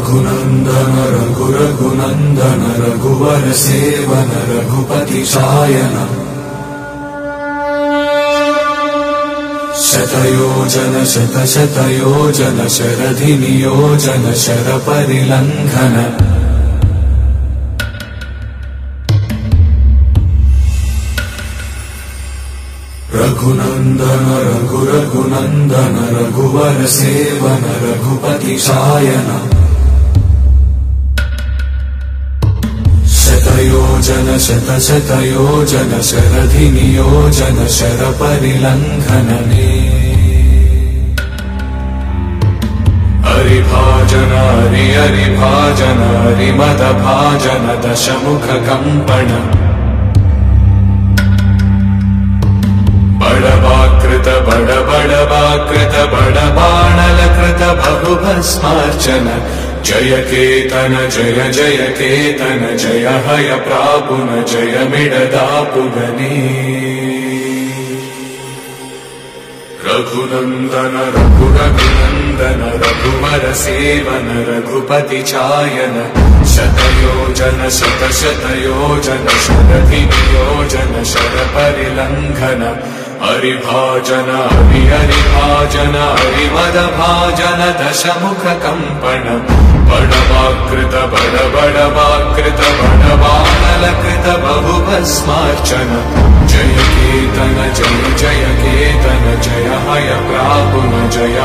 रघुनंदन रघुनंदन रघुवर seven Raghupati Shayan शतयोजन शतशतयोजन शरधि नियोजन sir परिलंघन Raghunandan Raghunandan रघुवर seven Raghupati Shayan शतयोजन शतशतयोजन शरधि नियोजन sir परिलंघन हरिभाजन हरिभाजन हरिमद भाजन दशमुख कंपन बड़वाकृत बड़वाकृत बड़बाणलकृत बहुभस्मार्चन जय केतन जय जय केतन जय हय प्रापुन जय मिडदापुगनी रघुनंदन रघुनंदन रघुवर सेवन रघुपति चायन शतयोजन शतशतयोजन शरधि नियोजन शर परिलंघन हरिभाजन हरिभाजन हरिमद भाजन दशमुख कंपन बड़वाकृत बड़वाकृत बड़बाणलकृत बहुभस्मार्चन जय केतन जय जय केतन जय हय प्रापुन जय